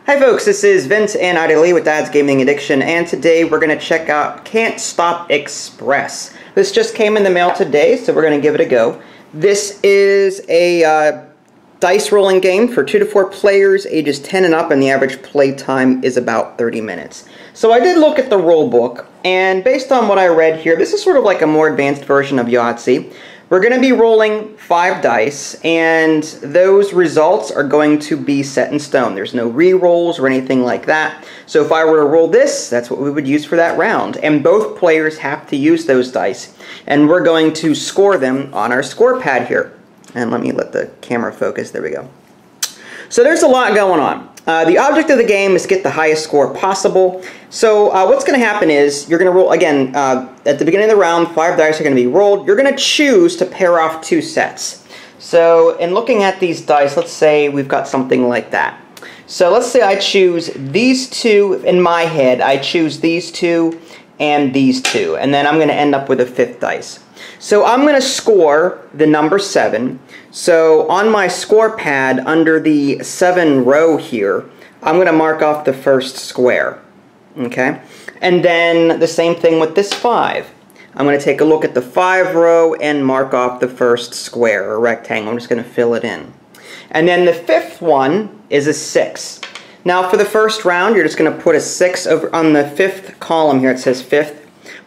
Hi folks, this is Vince and Lee with Dad's Gaming Addiction, and today we're going to check out Can't Stop Express. This just came in the mail today, so we're going to give it a go. This is a dice rolling game for 2 to 4 players, ages 10 and up, and the average play time is about 30 minutes. So I did look at the rule book, and based on what I read here, this is sort of like a more advanced version of Yahtzee. We're going to be rolling 5 dice, and those results are going to be set in stone. There's no re-rolls or anything like that. So if I were to roll this, that's what we would use for that round. And both players have to use those dice. And we're going to score them on our score pad here. And let me let the camera focus. There we go. So there's a lot going on. The object of the game is to get the highest score possible. So what's going to happen is you're going to roll, again, at the beginning of the round, 5 dice are going to be rolled. You're going to choose to pair off 2 sets. So in looking at these dice, let's say we've got something like that. So let's say I choose these 2 in my head. I choose these 2 and these 2. And then I'm going to end up with a 5th dice. So I'm going to score the number 7. So on my score pad under the 7 row here, I'm going to mark off the first square. Okay? And then the same thing with this 5. I'm going to take a look at the 5 row and mark off the first square or rectangle. I'm just going to fill it in. And then the 5th one is a 6. Now for the first round, you're just going to put a 6 over on the 5th column here. It says 5th.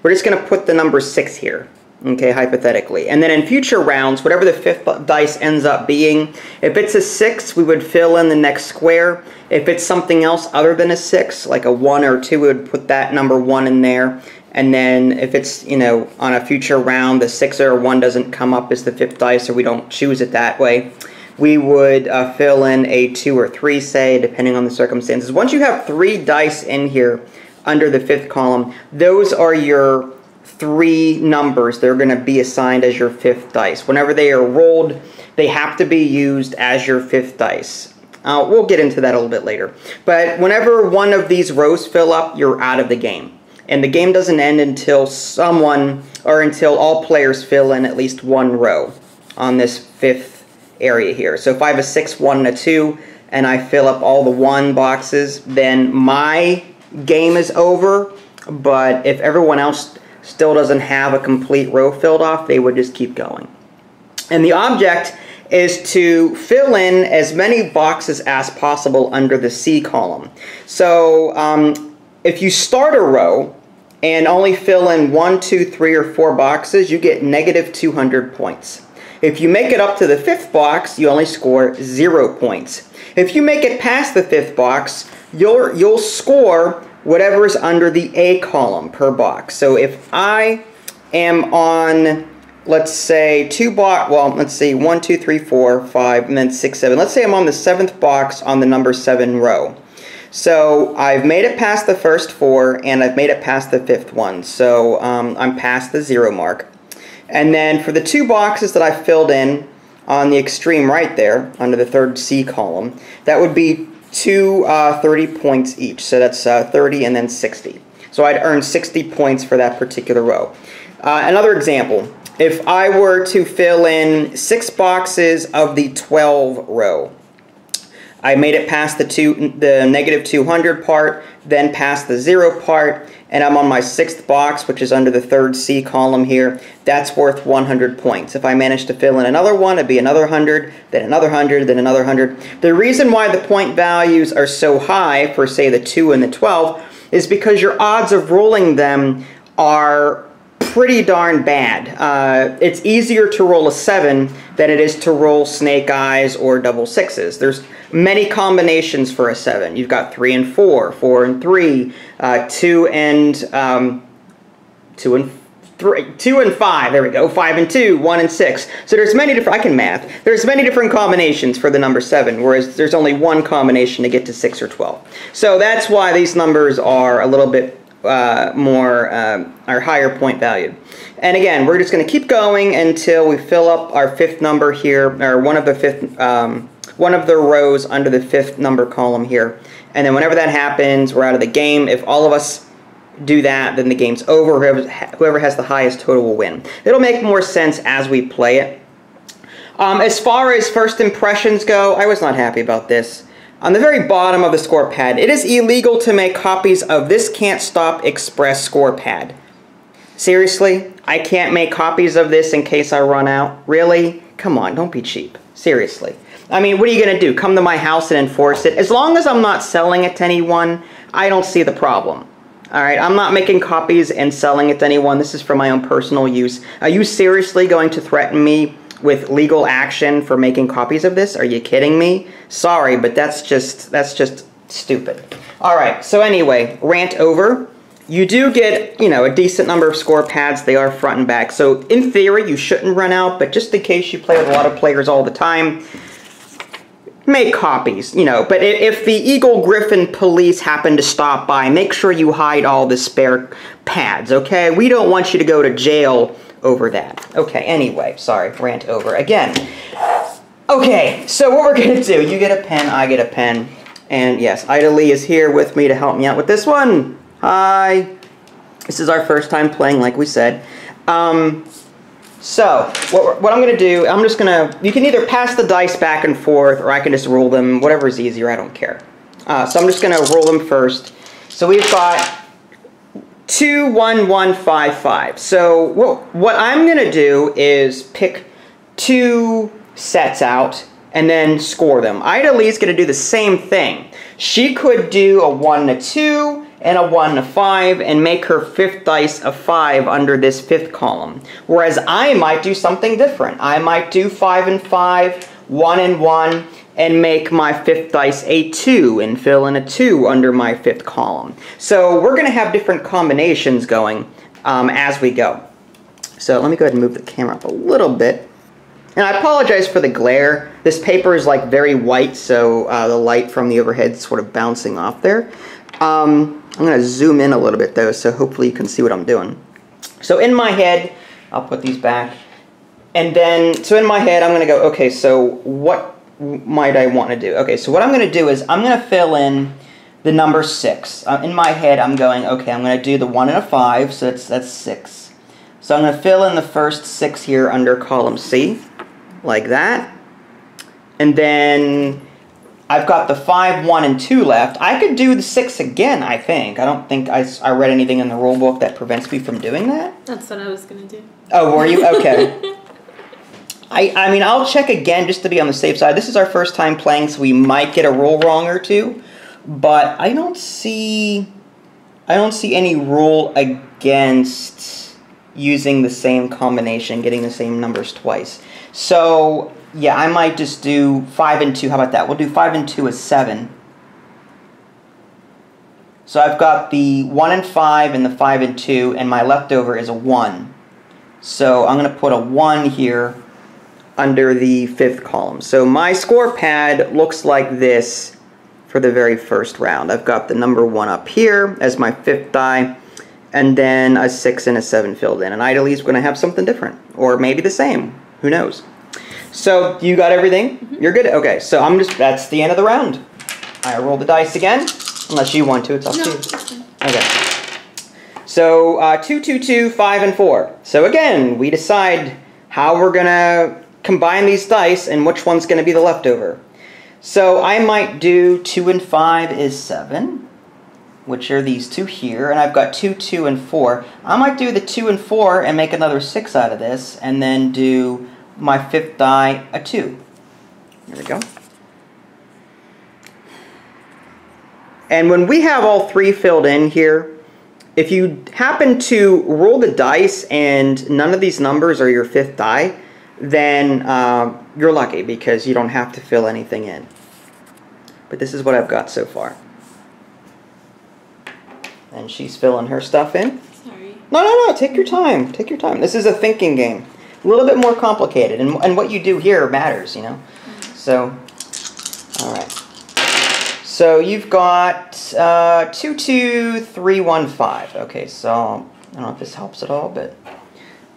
We're just going to put the number 6 here. Okay, hypothetically. And then in future rounds, whatever the 5th dice ends up being, if it's a 6, we would fill in the next square. If it's something else other than a 6, like a 1 or 2, we would put that number 1 in there. And then if it's, you know, on a future round, the 6 or 1 doesn't come up as the 5th dice, or we don't choose it that way, we would fill in a 2 or 3, say, depending on the circumstances. Once you have 3 dice in here under the 5th column, those are your 3 numbers. They're going to be assigned as your 5th dice. Whenever they are rolled, they have to be used as your 5th dice. We'll get into that a little bit later. But whenever one of these rows fill up, you're out of the game. And the game doesn't end until until all players fill in at least 1 row on this 5th area here. So if I have a 6, 1, and a 2, and I fill up all the 1 boxes, then my game is over. But if everyone else still doesn't have a complete row filled off, they would just keep going. And the object is to fill in as many boxes as possible under the C column. So if you start a row and only fill in 1, 2, 3, or 4 boxes, you get negative 200 points. If you make it up to the 5th box, you only score 0 points. If you make it past the 5th box, you'll score whatever is under the A column per box. So if I am on, let's say, 1, 2, 3, 4, 5, and then 6, 7. Let's say I'm on the 7th box on the number 7 row. So I've made it past the first 4, and I've made it past the 5th one. So I'm past the 0 mark. And then for the 2 boxes that I filled in on the extreme right there, under the 3rd C column, that would be 2 30 points each. So that's 30 and then 60. So I'd earn 60 points for that particular row. Another example, if I were to fill in 6 boxes of the 12 row, I made it past the negative 200 part, then past the 0 part, and I'm on my 6th box, which is under the 3rd C column here. That's worth 100 points. If I manage to fill in another one, it'd be another 100, then another 100, then another 100. The reason why the point values are so high for, say, the 2 and the 12 is because your odds of rolling them are pretty darn bad. It's easier to roll a 7 than it is to roll snake eyes or double 6s. There's many combinations for a 7. You've got 3 and 4, 4 and 3, 2 and 5. There we go. 5 and 2, 1 and 6. So there's many different. I can math. There's many different combinations for the number 7, whereas there's only one combination to get to 6 or 12. So that's why these numbers are a little bit our higher point value. And again, we're just going to keep going until we fill up our 5th number here, or one of the rows under the 5th number column here. And then whenever that happens, we're out of the game. If all of us do that, then the game's over. Whoever has the highest total will win. It'll make more sense as we play it. As far as first impressions go, I was not happy about this. On the very bottom of the score pad, it is illegal to make copies of this Can't Stop Express score pad. Seriously? I can't make copies of this in case I run out? Really? Come on, don't be cheap. Seriously. I mean, what are you going to do? Come to my house and enforce it? As long as I'm not selling it to anyone, I don't see the problem. Alright, I'm not making copies and selling it to anyone. This is for my own personal use. Are you seriously going to threaten me with legal action for making copies of this? Are you kidding me? Sorry, but that's just stupid. Alright, so anyway, rant over. You do get, you know, a decent number of score pads. They are front and back. So in theory, you shouldn't run out, but just in case you play with a lot of players all the time, make copies, you know. But if the Eagle Griffin police happen to stop by, make sure you hide all the spare pads, okay? We don't want you to go to jail over that. Okay, anyway, sorry, rant over again. Okay, so what we're gonna do, you get a pen, I get a pen, and yes, Ida Lee is here with me to help me out with this one. Hi. This is our first time playing, like we said. So, what I'm going to do, I'm just going to, you can either pass the dice back and forth, or I can just roll them, whatever is easier, I don't care. So I'm just going to roll them first. So we've got 2, 1, 1, 5, 5. So what I'm going to do is pick 2 sets out and then score them. Ida Lee's going to do the same thing. She could do a 1 to 2 and a 1 to 5 and make her 5th dice a 5 under this 5th column. Whereas I might do something different. I might do 5 and 5, 1 and 1, and make my 5th dice a 2 and fill in a 2 under my 5th column. So we're going to have different combinations going as we go. So let me go ahead and move the camera up a little bit. And I apologize for the glare. This paper is like very white, so the light from the overhead is sort of bouncing off there. I'm going to zoom in a little bit though, so hopefully you can see what I'm doing. So in my head, I'll put these back. And then, so in my head, I'm going to go, okay, so what might I want to do? Okay, so what I'm going to do is I'm going to fill in the number 6. In my head, I'm going, okay, I'm going to do the 1 and a 5, so that's 6. So I'm going to fill in the first 6 here under column C, like that. And then I've got the 5, 1, and 2 left. I could do the 6 again, I think. I don't think I read anything in the rule book that prevents me from doing that. That's what I was going to do. Oh, were you? Okay. I mean, I'll check again just to be on the safe side. This is our first time playing, so we might get a rule wrong or two. But I don't see any rule against using the same combination, getting the same numbers twice. So yeah, I might just do 5 and 2. How about that? We'll do 5 and 2 as 7. So I've got the 1 and 5 and the 5 and 2, and my leftover is a 1. So I'm going to put a 1 here under the 5th column. So my score pad looks like this for the very first round. I've got the number 1 up here as my 5th die, and then a 6 and a 7 filled in. And Ida Lee's going to have something different, or maybe the same. Who knows? So you got everything? Mm-hmm. You're good? Okay, so that's the end of the round. I roll the dice again, unless you want to, it's up to you. Okay. So 2, 2, 2, 5, and 4. So again, we decide how we're gonna combine these dice and which one's gonna be the leftover. So I might do 2 and 5 is 7, which are these 2 here, and I've got 2, 2, and 4. I might do the 2 and 4 and make another 6 out of this, and then do my 5th die a 2. There we go. And when we have all 3 filled in here, if you happen to roll the dice and none of these numbers are your 5th die, then you're lucky because you don't have to fill anything in. But this is what I've got so far. And she's filling her stuff in. Sorry. No, take your time. Take your time. This is a thinking game. A little bit more complicated, and what you do here matters, you know. So, all right. So you've got 2, 2, 3, 1, 5. Okay, so I don't know if this helps at all, but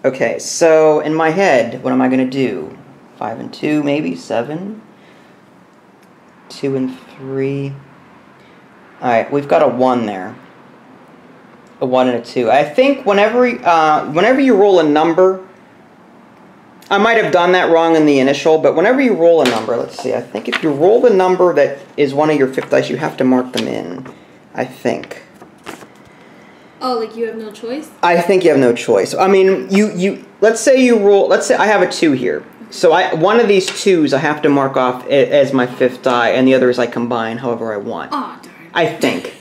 okay. So in my head, what am I going to do? 5 and 2, maybe 7. 2 and 3. All right, we've got a 1 there. A 1 and a 2. I think whenever you roll a number, I might have done that wrong in the initial, but whenever you roll a number, let's see, I think if you roll the number that is one of your fifth dice, you have to mark them in, I think. Oh, like you have no choice? I think you have no choice. I mean, let's say you roll, let's say I have a 2 here. So one of these 2s I have to mark off as my fifth die, and the others I combine however I want. Oh, darn. I think.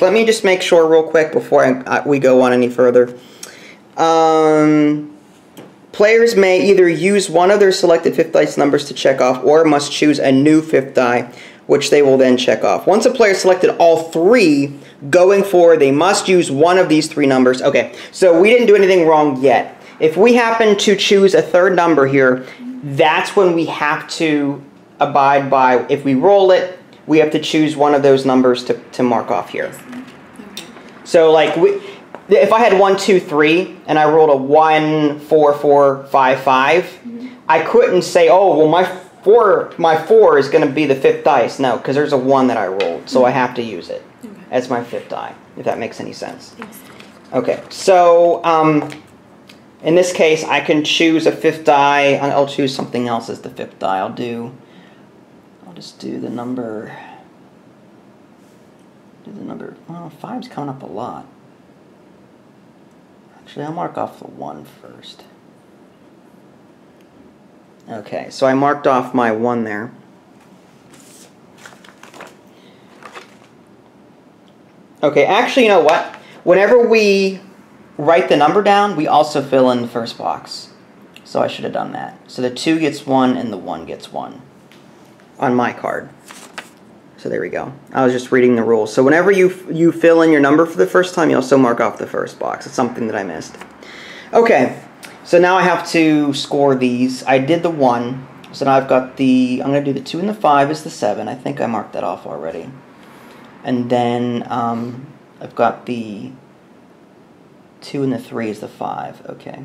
Let me just make sure real quick before we go on any further. Players may either use one of their selected fifth dice numbers to check off, or must choose a new fifth die, which they will then check off. Once a player selected all 3, going forward, they must use one of these 3 numbers. Okay, so we didn't do anything wrong yet. If we happen to choose a third number here, that's when we have to abide by, if we roll it, we have to choose one of those numbers to mark off here. Okay. So like, if I had 1, 2, 3, and I rolled a 1, 4, 4, 5, 5, I couldn't say, oh, well, my 4 is going to be the fifth dice. No, because there's a 1 that I rolled, so I have to use it as my fifth die, if that makes any sense. Yes. Okay, so in this case, I can choose a fifth die. I'll choose something else as the fifth die. I'll just do the number. Well, 5's coming up a lot. Actually, I'll mark off the 1 first. Okay, so I marked off my 1 there. Okay, actually, you know what? Whenever we write the number down, we also fill in the first box. So I should have done that. So the 2 gets 1 and the 1 gets 1 on my card. So there we go. I was just reading the rules. So whenever you fill in your number for the first time, you also mark off the first box. It's something that I missed. Okay, so now I have to score these. I did the 1. So now I've got the, I'm going to do the 2 and the 5 is the 7. I think I marked that off already. And then I've got the 2 and the 3 is the 5. Okay.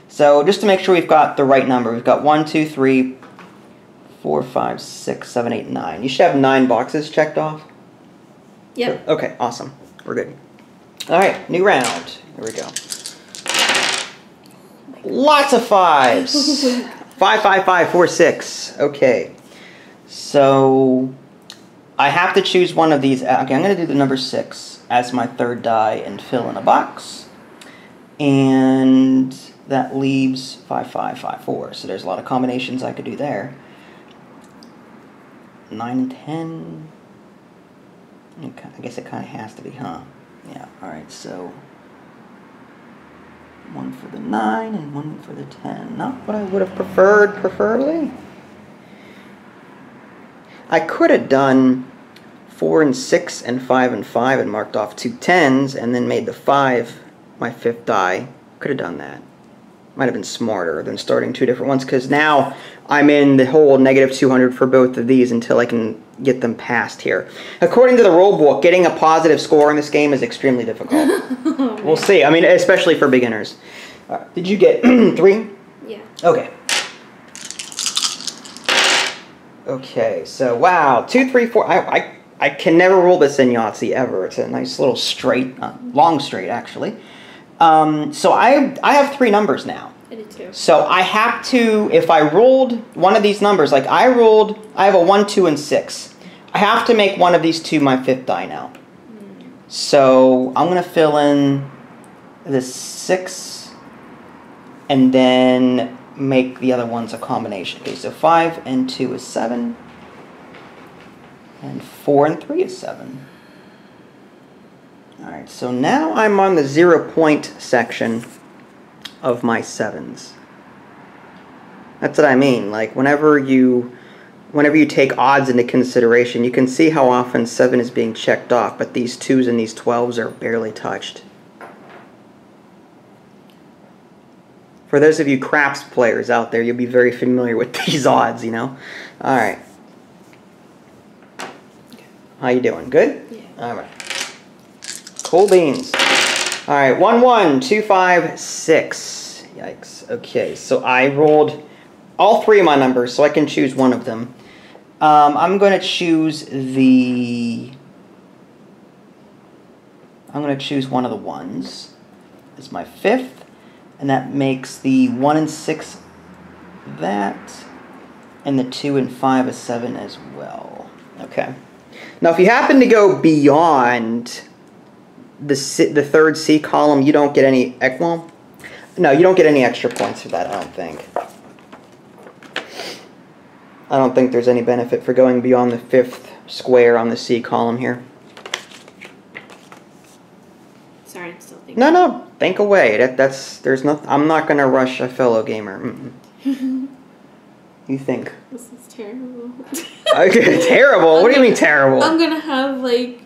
So just to make sure we've got the right number, we've got 1, 2, 3, 4, 5, 6, 7, 8, 9. You should have 9 boxes checked off. Yep. Okay, awesome. We're good. All right, new round. Here we go. Lots of 5s. 5, 5, 5, 4, 6. Okay. So I have to choose one of these. Okay, I'm going to do the number 6 as my third die and fill in a box. And that leaves 5, 5, 5, 4. So there's a lot of combinations I could do there. 9 and 10. Okay, I guess it kind of has to be, huh? Yeah, alright, so 1 for the 9 and 1 for the 10. Not what I would have preferred, preferably. I could have done 4 and 6 and 5 and 5 and marked off 2 10s and then made the 5 my fifth die. Could have done that. Might have been smarter than starting 2 different ones, because now I'm in the whole negative 200 for both of these until I can get them past here. According to the rule book, getting a positive score in this game is extremely difficult. Oh, we'll see. I mean, especially for beginners. Did you get 3? Yeah. Okay. Okay, so wow, 2, 3, 4. I can never roll this in Yahtzee ever. It's a nice little straight, long straight actually. So I have 3 numbers now. I did too. So I have to, if I rolled one of these numbers, like I have a 1, 2, and 6. I have to make one of these 2 my fifth die now. So I'm going to fill in the 6 and then make the other ones a combination. Okay, so 5 and 2 is 7. And 4 and 3 is 7. Alright, so now I'm on the 0 point section of my 7s. That's what I mean. Like whenever you take odds into consideration, you can see how often 7 is being checked off, but these 2s and these 12s are barely touched. For those of you craps players out there, you'll be very familiar with these odds, you know? Alright. How you doing? Good? Yeah. Alright. Cool beans. Alright, 1, 1, 2, 5, 6. Yikes. Okay, so I rolled all 3 of my numbers, so I can choose one of them. I'm going to choose one of the 1s as my fifth, And that makes the 1 and 6 that, and the 2 and 5 a 7 as well. Okay. Now, if you happen to go beyond the third C column, you don't get any, well, no, you don't get any extra points for that, I don't think. I don't think there's any benefit for going beyond the 5th square on the C column here. Sorry, I'm still thinking. No, think away. There's no. I'm not gonna rush a fellow gamer. You think? This is terrible. Okay, terrible. What do you mean terrible? I'm gonna have like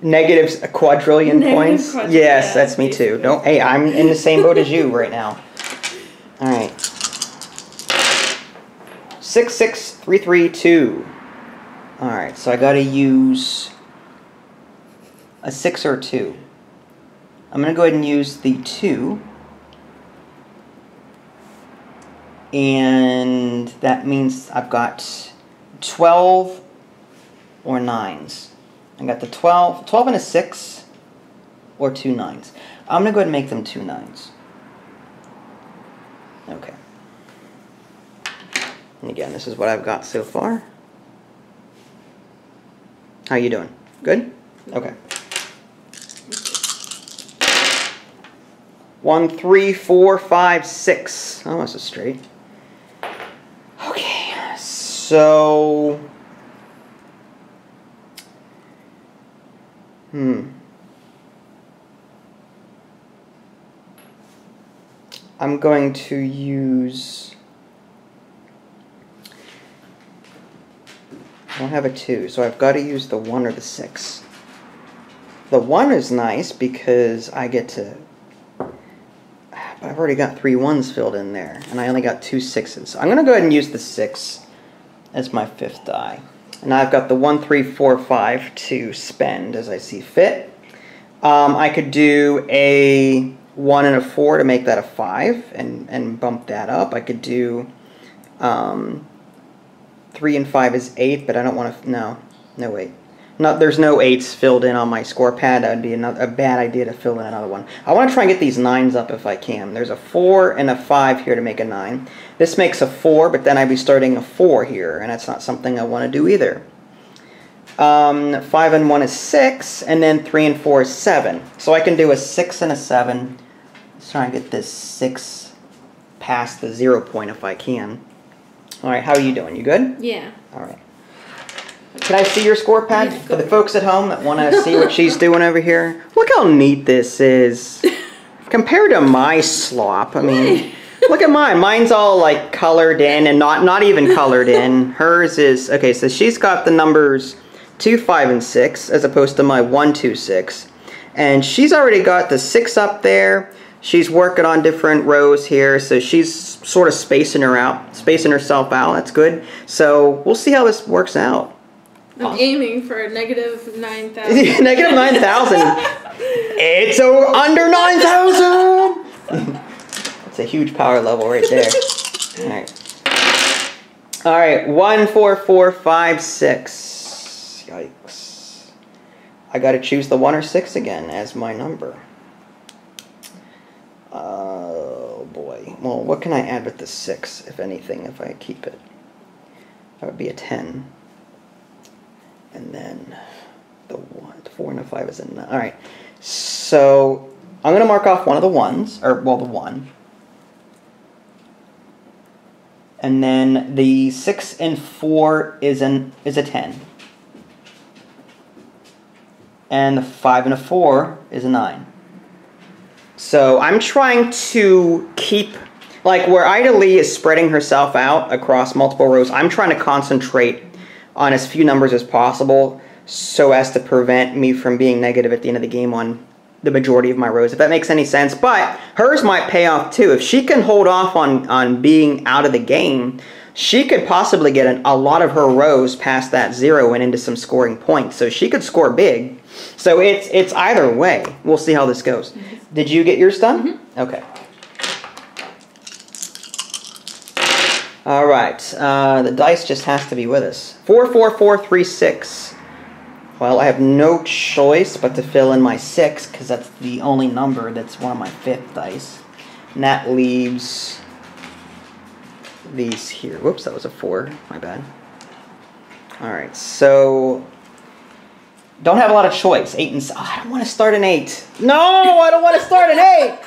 negatives, a quadrillion points. Yes, Yes, that's me too. Don't. Hey, I'm in the same boat as you right now. All right. 6 6 3 3 2. All right, so I gotta use a 6 or 2. I'm going to go ahead and use the 2. And that means I've got 12 or 9s. I got the 12 and a 6 or 2 9s. I'm going to go ahead and make them 2 9s. Okay. And again, this is what I've got so far. How you doing? Good? Okay. 1 3 4 5 6. Oh, that's a straight. Okay, so I'm going to use. I don't have a 2, so I've got to use the 1 or the 6. The 1 is nice because I get to. I've already got 3 1s filled in there, and I only got 2 6s. So I'm going to go ahead and use the 6 as my 5th die. And I've got the 1 3 4 5 to spend as I see fit. I could do a 1 and a 4 to make that a 5 and bump that up. I could do 3 and 5 is 8, but I don't want to. No wait. No, there's no 8s filled in on my score pad. That would be a bad idea to fill in another one. I want to try and get these 9s up if I can. There's a 4 and a 5 here to make a 9. This makes a 4, but then I'd be starting a 4 here, and that's not something I want to do either. 5 and 1 is 6, and then 3 and 4 is 7. So I can do a 6 and a 7. Let's try and get this 6 past the 0 point if I can. All right, how are you doing? You good? Yeah. All right. Can I see your score pad for the folks at home that want to see what she's doing over here? Look how neat this is. Compared to my slop, I mean, look at mine. Mine's all like colored in and not even colored in. Hers is, okay, so she's got the numbers 2, 5, and 6 as opposed to my 1, 2, 6. And she's already got the 6 up there. She's working on different rows here, so she's sort of spacing herself out. That's good. So we'll see how this works out. I'm aiming for a negative 9,000. Negative 9,000. It's under 9,000. That's a huge power level right there. All right. All right. 1, 4, 4, 5, 6. Yikes. I got to choose the 1 or 6 again as my number. Oh boy. Well, what can I add with the 6, if anything, if I keep it? That would be a 10. And then the 4 and a 5 is a 9. All right. So I'm going to mark off one of the 1s, or well, the 1. And then the 6 and 4 is a 10. And the 5 and a 4 is a 9. So I'm trying to keep, like where Ida Lee is spreading herself out across multiple rows, I'm trying to concentrate on as few numbers as possible so as to prevent me from being negative at the end of the game on the majority of my rows, if that makes any sense. But hers might pay off too. If she can hold off on being out of the game, she could possibly get a lot of her rows past that 0 and into some scoring points. So she could score big. So it's either way. We'll see how this goes. Did you get yours done? Mm-hmm. Okay. All right. The dice just has to be with us. 4, 4, 4, 3, 6. Well, I have no choice but to fill in my 6 because that's the only number that's one of my 5th dice. And that leaves these here. Whoops, that was a 4. My bad. Alright, so don't have a lot of choice. 8 and I don't want to start an 8. No, I don't want to start an 8.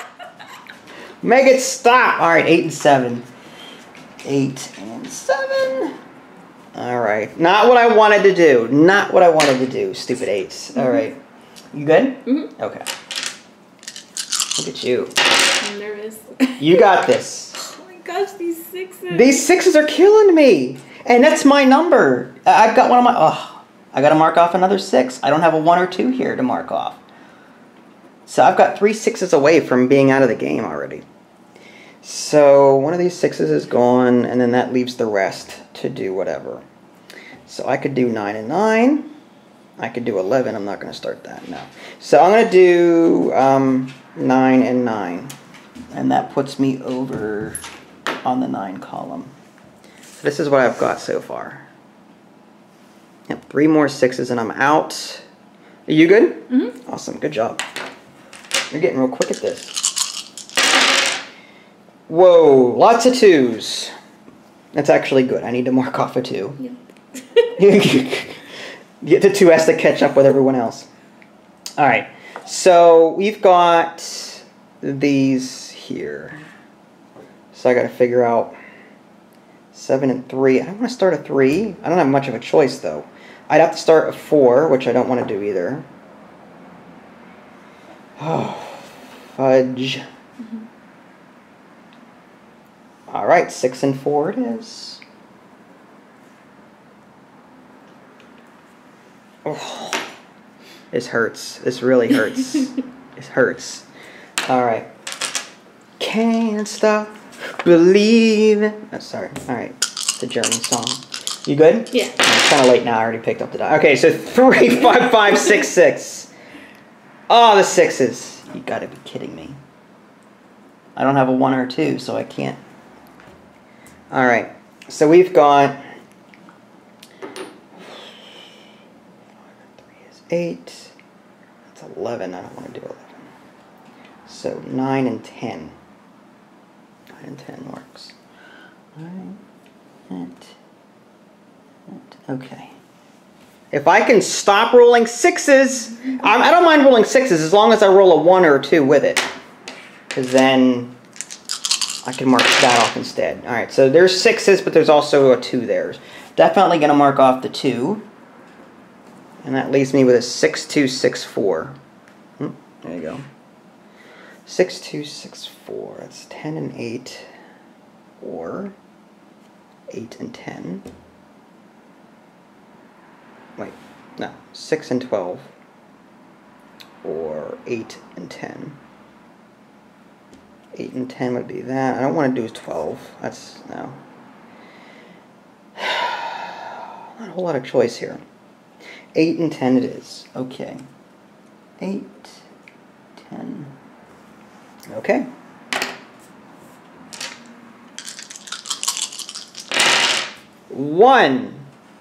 Make it stop. Alright, 8 and 7. 8 and 7. Alright. Not what I wanted to do. Not what I wanted to do. Stupid 8s. Alright. You good? Mm-hmm. Okay. Look at you. I'm nervous. You got this. Oh my gosh, these 6s. These 6s are killing me. And that's my number. I've got one of my... Oh, I got to mark off another 6. I don't have a 1 or 2 here to mark off. So I've got 3 6s away from being out of the game already. So one of these 6s is gone, and then that leaves the rest to do whatever. So I could do 9 and 9. I could do 11. I'm not going to start that now. So I'm going to do 9 and 9. And that puts me over on the 9 column. So this is what I've got so far. Yep, 3 more 6s and I'm out. Are you good? Mm-hmm. Awesome. Good job. You're getting real quick at this. Whoa, lots of 2s. That's actually good. I need to mark off a 2. Yep. The 2 has to catch up with everyone else. Alright, so we've got these here. So I got to figure out 7 and 3. I don't want to start a 3. I don't have much of a choice though. I'd have to start a 4, which I don't want to do either. Oh, fudge. Mm-hmm. Alright, 6 and 4 it is. Oh, this hurts. This really hurts. It hurts. Alright. Can't stop believing. Oh, sorry. Alright. It's a German song. You good? Yeah. Oh, it's kind of late now. I already picked up the die. Okay, so 3, 5, 5, 6, 6. Oh, the 6s. You gotta be kidding me. I don't have a 1 or 2, so I can't. Alright, so we've got 3 is 8. That's 11. I don't want to do 11. So 9 and 10. 9 and 10 works. Alright. Okay. If I can stop rolling 6s, I don't mind rolling 6s as long as I roll a 1 or a 2 with it. Because then I can mark that off instead. Alright, so there's 6s, but there's also a 2 there. Definitely going to mark off the 2. And that leaves me with a 6, 2, 6, 4. There you go. 6, 2, 6, 4. That's 10 and 8. Or 8 and 10. Wait, no. 6 and 12. Or 8 and 10. 8 and 10 would be that. I don't want to do 12. That's, no. Not a whole lot of choice here. 8 and 10 it is. Okay. 8, 10. Okay. One,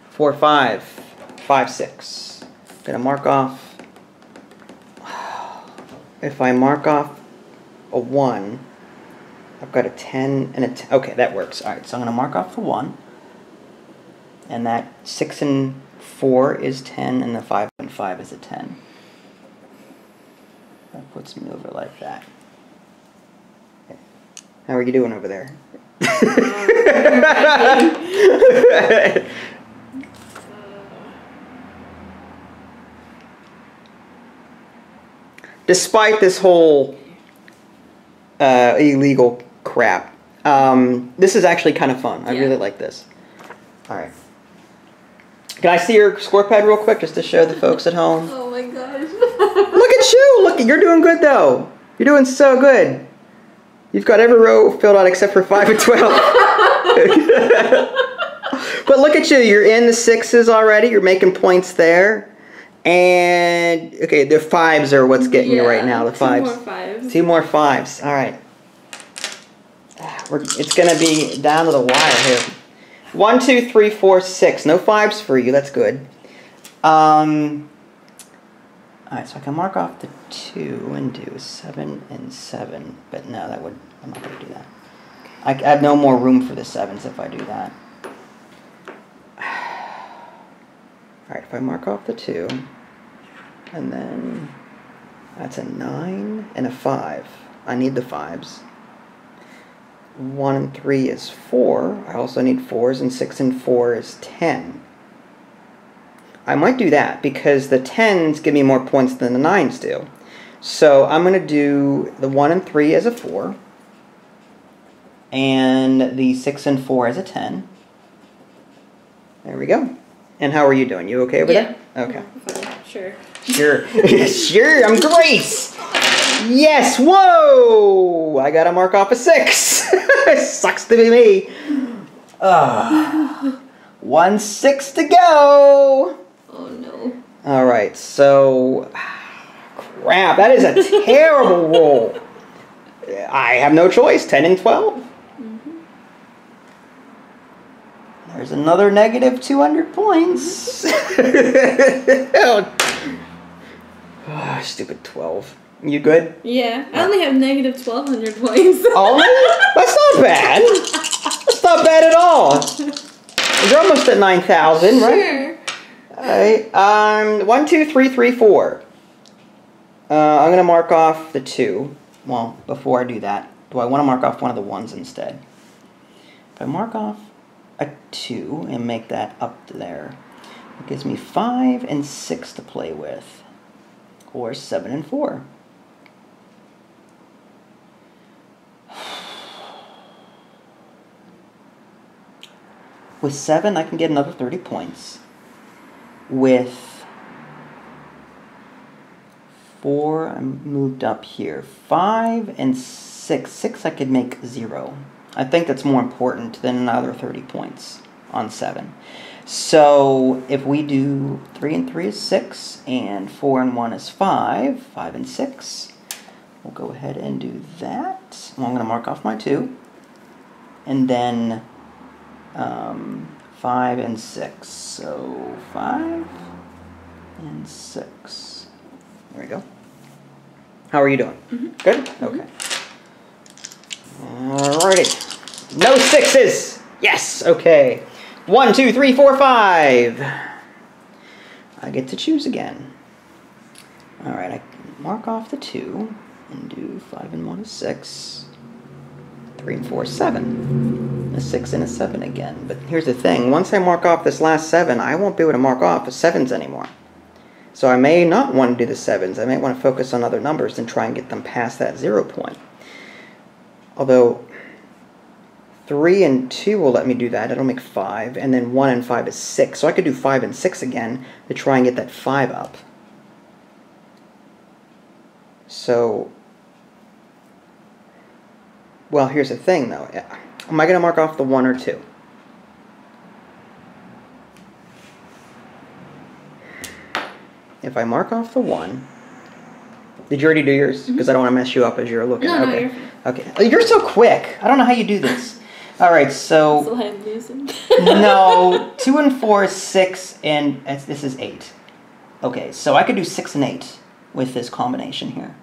4, 5, 5, 6. Gonna mark off. If I mark off a 1, I've got a 10 and a 10. Okay, that works. Alright, so I'm going to mark off the 1. And that 6 and 4 is 10, and the 5 and 5 is a 10. That puts me over like that. Okay. How are you doing over there? Despite this whole illegal crap, this is actually kind of fun. I really like this. Alright. Can I see your score pad real quick just to show the folks at home? Oh my gosh. Look at you! Look, you're doing good though. You're doing so good. You've got every row filled out except for 5 and 12. But look at you. You're in the 6s already. You're making points there. And, okay, the 5s are what's getting you right now. The 5s. 2 more 5s. 2 more 5s. Alright. It's going to be down to the wire here. 1, 2, 3, 4, 6. No 5s for you. That's good. Alright, so I can mark off the 2 and do 7 and 7. But no, I'm not going to do that. I have no more room for the 7s if I do that. Alright, if I mark off the 2, and then that's a 9 and a 5. I need the 5s. 1 and 3 is 4. I also need 4s, and 6 and 4 is 10. I might do that because the 10s give me more points than the 9s do. So I'm going to do the 1 and 3 as a 4, and the 6 and 4 as a 10. There we go. And how are you doing? You okay over there? Okay. Fine. Sure. Sure. Sure, I'm Grace! Yes, whoa! I gotta mark off a 6. Sucks to be me. 1 6 to go! Oh no. Alright, so... Crap, that is a terrible roll. I have no choice. 10 and 12. There's another negative 200 points. Oh, stupid 12. You good? Yeah, I only have negative 1,200 points. Only? That's not bad. That's not bad at all. You're almost at 9,000, right? Sure. Alright, 1, 2, 3, 3, 4. I'm going to mark off the 2. Well, before I do that, do I want to mark off one of the 1s instead? If I mark off a 2 and make that up to there, it gives me 5 and 6 to play with, or 7 and 4. With 7, I can get another 30 points. With 4, I'm moved up here. 5 and 6. 6, I could make 0. I think that's more important than another 30 points on 7. So if we do 3 and 3 is 6, and 4 and 1 is 5, 5 and 6, we'll go ahead and do that. Well, I'm going to mark off my 2. And then 5 and 6. So 5 and 6. There we go. How are you doing? Good? Okay. Alrighty. No 6s! Yes! Okay. 1, 2, 3, 4, 5. I get to choose again. Alright, I can mark off the 2 and do 5 and 1 is 6. 3 and 4 is 7. A 6 and a 7 again. But here's the thing. Once I mark off this last 7, I won't be able to mark off the 7s anymore. So I may not want to do the 7s. I may want to focus on other numbers and try and get them past that 0 point. Although 3 and 2 will let me do that. That'll make 5. And then 1 and 5 is 6. So I could do 5 and 6 again to try and get that 5 up. So, well, here's the thing though. Am I going to mark off the 1 or 2? If I mark off the 1, did you already do yours? Because I don't want to mess you up as you're looking. No, okay. you're fine. Okay. Oh, you're so quick. I don't know how you do this. All right, so So I'm losing. no, 2 and 4 is 6, and this is 8. Okay, so I could do 6 and 8 with this combination here.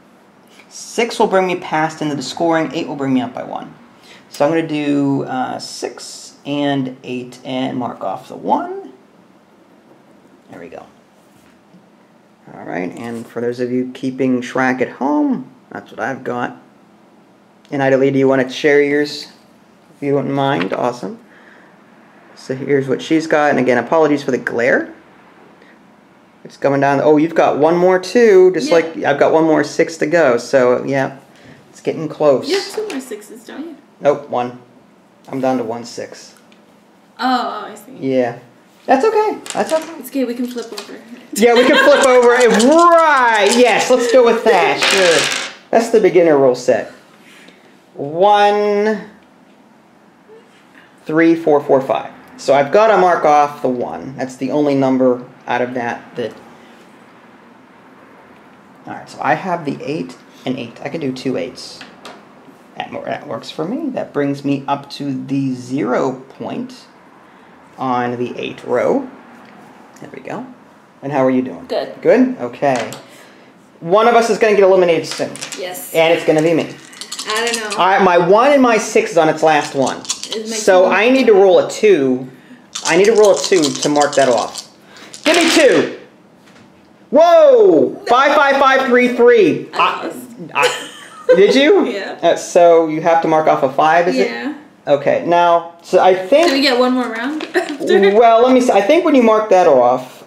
6 will bring me past into the scoring. 8 will bring me up by 1. So I'm going to do 6 and 8 and mark off the 1. There we go. All right, and for those of you keeping track at home, that's what I've got. And Idly, do you want to share yours? If you wouldn't mind, awesome. So here's what she's got, and again, apologies for the glare. It's coming down. Oh, you've got one more too, just like I've got one more 6 to go. So yeah, it's getting close. You have 2 more 6s, don't you? Nope, 1. I'm down to 1 6. Oh, I see. Yeah, that's okay. That's okay. It's okay. We can flip over. Yeah, we can flip over it. Right. Yes, let's go with that. Sure. That's the beginner rule set. 1, 3, 4, 4, 5. So I've got to mark off the 1. That's the only number out of that. Alright, so I have the 8 and 8. I can do 2 8s. That works for me. That brings me up to the 0 point on the 8th row. There we go. And how are you doing? Good. Good? Okay. one of us is going to get eliminated soon. Yes. And it's going to be me. I don't know. All right, my 1 and my 6 is on its last one. So two. I need to roll a 2. I need to roll a 2 to mark that off. Give me 2. Whoa! 5, 5, 5, 3, 3. I lost. Did you? Yeah. So you have to mark off a 5, is it? Yeah. Okay, now, so I think... Can we get one more round after? Well, let me see. I think when you mark that off,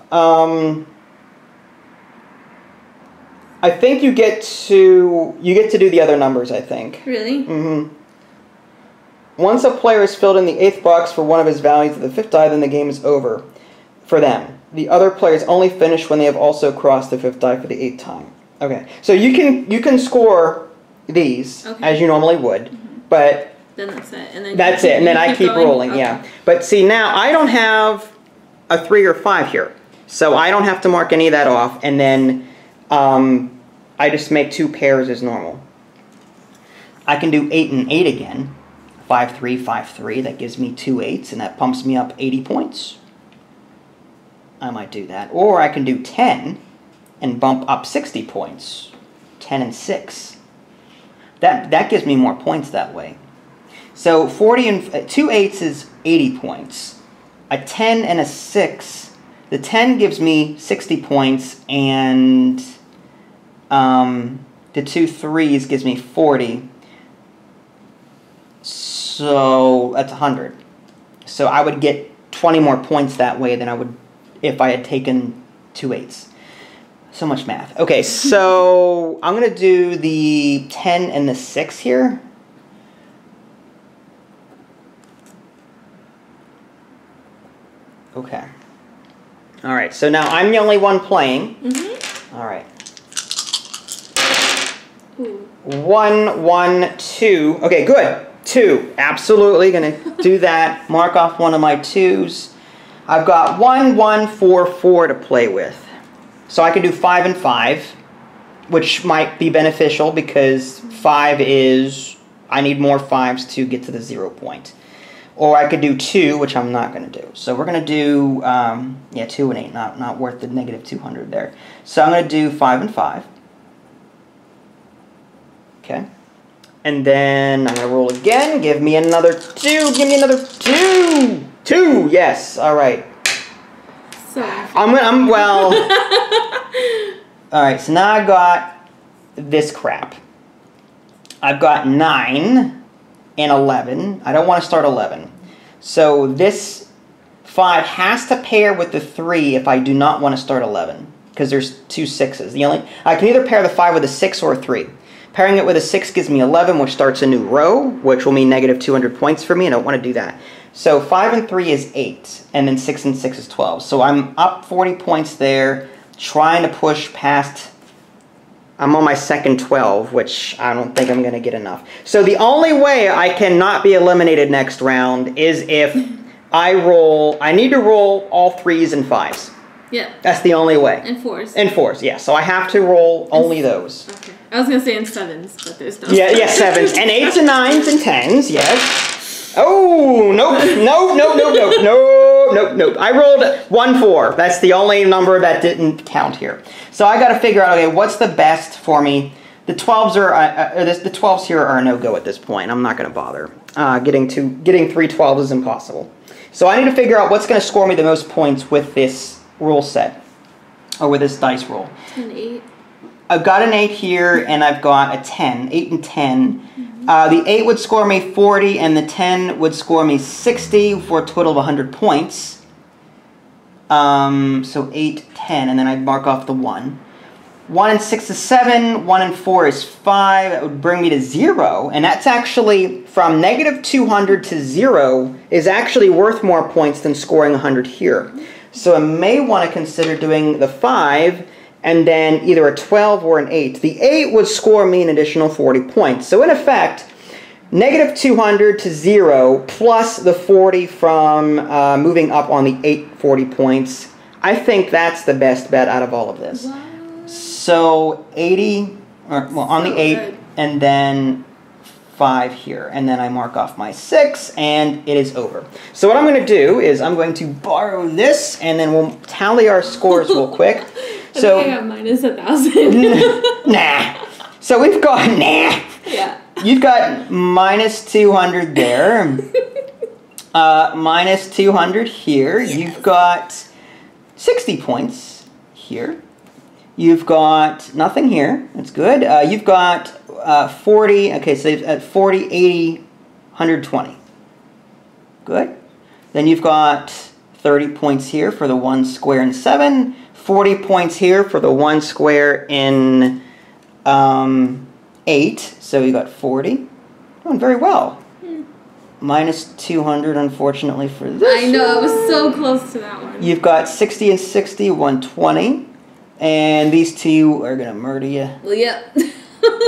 I think you get to do the other numbers, I think. Really? Mm-hmm. Once a player has filled in the 8th box for one of his values of the 5th die, then the game is over for them. The other players only finish when they have also crossed the 5th die for the 8th time. Okay, so you can score these as you normally would, but then that's it. And then that's it, and then I keep rolling. Okay. Yeah, but see now I don't have a 3 or 5 here, so I don't have to mark any of that off, and then I just make 2 pairs as normal. I can do 8 and 8 again. 5, 3, 5, 3. That gives me 2 8s, and that pumps me up 80 points. I might do that. Or I can do 10 and bump up 60 points. 10 and 6. That gives me more points that way. So 40 and 2 8s is 80 points. A 10 and a 6. The 10 gives me 60 points, and the 2 3s gives me 40. So that's 100. So I would get 20 more points that way than I would if I had taken 2 8s. So much math. Okay, so I'm going to do the 10 and the 6 here. Okay. All right, so now I'm the only one playing. Mm-hmm. All right. Ooh. 1, 1, 2. Okay, good. 2. Absolutely going to do that. Mark off one of my 2s. I've got 1, 1, 4, 4 to play with. So I can do 5 and 5, which might be beneficial because 5 is, I need more 5s to get to the 0 point. Or I could do 2, which I'm not going to do. So we're going to do, 2 and 8, not worth the negative 200 there. So I'm going to do 5 and 5. Okay. And then I'm going to roll again. Give me another 2. Give me another 2. 2, yes. All right. So well. All right, so now I've got this crap. I've got 9 and 11. I don't want to start 11. So this 5 has to pair with the 3 if I do not want to start 11, because there's 2 6s. I can either pair the 5 with a 6 or a 3. Pairing it with a 6 gives me 11, which starts a new row, which will mean negative 200 points for me. I don't want to do that. So 5 and 3 is 8, and then 6 and 6 is 12. So I'm up 40 points there, trying to push past. I'm on my second 12, which I don't think I'm going to get enough. So the only way I cannot be eliminated next round is if I need to roll all 3s and 5s. Yeah. That's the only way. And 4s. And 4s, yeah. So I have to roll only those. Okay. I was going to say in 7s, but there's no. Yeah, 7s. And 8s and 9s and 10s, yes. Oh, nope. Nope. I rolled 1 4. That's the only number that didn't count here. So I got to figure out, okay, what's the best for me? The 12s the 12s here are a no-go at this point. I'm not going to bother. Getting 3 12s is impossible. So I need to figure out what's going to score me the most points with this rule set, or with this dice roll. 10, 8. I've got an 8 here, and I've got a 10. 8 and 10. The 8 would score me 40, and the 10 would score me 60 for a total of 100 points. So 8, 10, and then I'd mark off the 1. 1 and 6 is 7, 1 and 4 is 5. That would bring me to 0, and that's actually, from negative 200 to 0, is actually worth more points than scoring 100 here. So I may want to consider doing the 5, and then either a 12 or an 8. The 8 would score me an additional 40 points. So in effect, negative 200 to 0 plus the 40 from moving up on the 8 40 points. I think that's the best bet out of all of this. Wow. So 80, on the 8, good. And then 5 here. And then I mark off my 6, and it is over. So what I'm going to do is I'm going to borrow this, and then we'll tally our scores real quick. So I got minus 1,000. nah. So we've got Yeah. You've got minus 200 there. Minus 200 here. Yes. You've got 60 points here. You've got nothing here. That's good. You've got 40. Okay, so at 40, 80, 120. Good. Then you've got 30 points here for the 1 square in 7. 40 points here for the 1 square in 8. So you got 40. Doing very well. Minus 200, unfortunately, for this. I know, I was so close to that one. You've got 60 and 60, 120. And these two are going to murder you. Well, yep.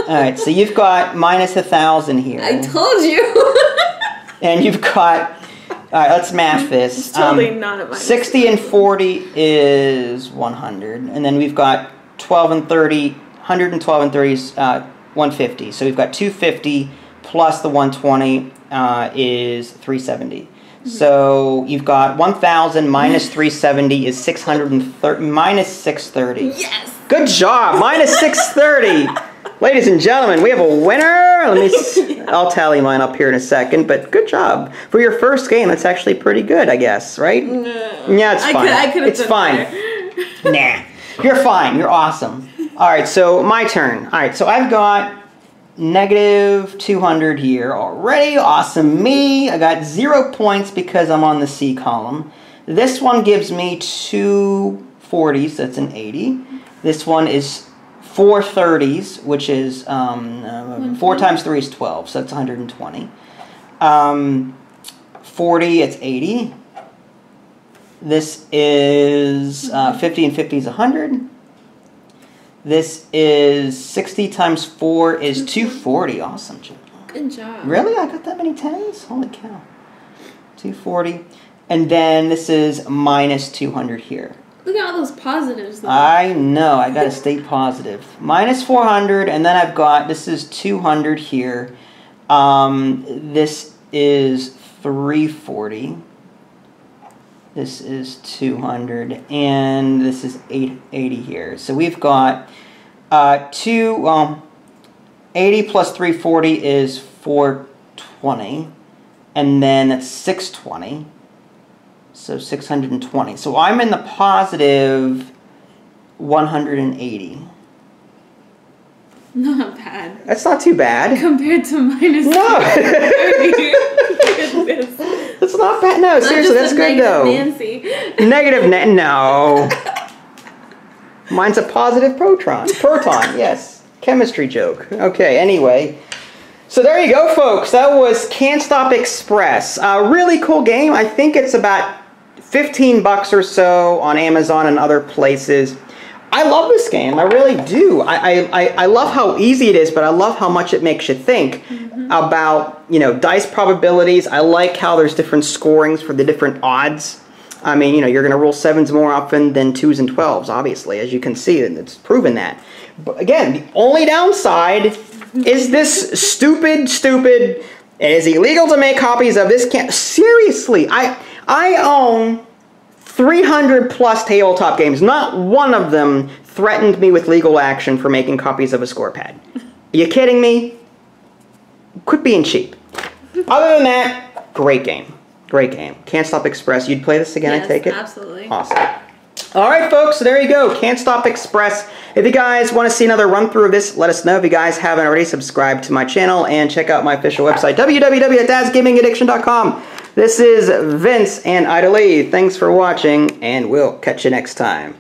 Alright, so you've got minus 1,000 here. I told you. And you've got... Alright, let's math this. It's totally not at minus 60 and 40 is 100. And then we've got 12 and 30. 112 and 30 is 150. So we've got 250 plus the 120 is 370. So you've got 1,000 minus 370 is 630, minus 630. Yes! Good job, minus 630. Ladies and gentlemen, we have a winner. Let me. I'll tally mine up here in a second, but good job for your first game. That's actually pretty good, I guess, right? No. Yeah, it's fine. I could have it's fine. Nah, you're fine. You're awesome. All right, so my turn. All right, so I've got negative 200 here already. Awesome me. I got 0 points because I'm on the C column. This one gives me 240s, so that's an 80. This one is 4 30s, which is 4 times 3 is 12, so that's 120. 40, it's 80. This is 50 and 50 is 100. This is 60 times 4 is 240. Awesome. Good job. Really? I got that many 10s? Holy cow. 240. And then this is minus 200 here. Look at all those positives, though. I know. I got to stay positive. Minus 400, and then I've got, this is 200 here. This is 340. This is 200, and this is 880 here. So we've got 80 plus 340 is 420, and then that's 620. So 620. So I'm in the positive 180. Not bad. That's not too bad. Compared to minus No. 30. Goodness. That's not bad. No, seriously, that's good though. Nancy. Negative no. Mine's a positive proton. Proton, yes. Chemistry joke. Okay, anyway. So there you go, folks. That was Can't Stop Express. A really cool game. I think it's about $15 or so on Amazon and other places. I love this game. I really do. I love how easy it is, but I love how much it makes you think about, you know, dice probabilities. I like how there's different scorings for the different odds. I mean, you know, you're going to roll 7s more often than 2s and 12s, obviously, as you can see, and it's proven that. But again, the only downside is this stupid, it is illegal to make copies of this. Seriously, I own 300 plus tabletop games. Not one of them threatened me with legal action for making copies of a score pad. Are you kidding me? Quit being cheap. Other than that, great game. Great game. Can't Stop Express. You'd play this again, Yes, I take it? Absolutely. Awesome. All right, folks, so there you go. Can't Stop Express. If you guys want to see another run-through of this, let us know. If you guys haven't already, subscribe to my channel and check out my official website, www.dadsgamingaddiction.com. This is Vince and Ida Lee. Thanks for watching, and we'll catch you next time.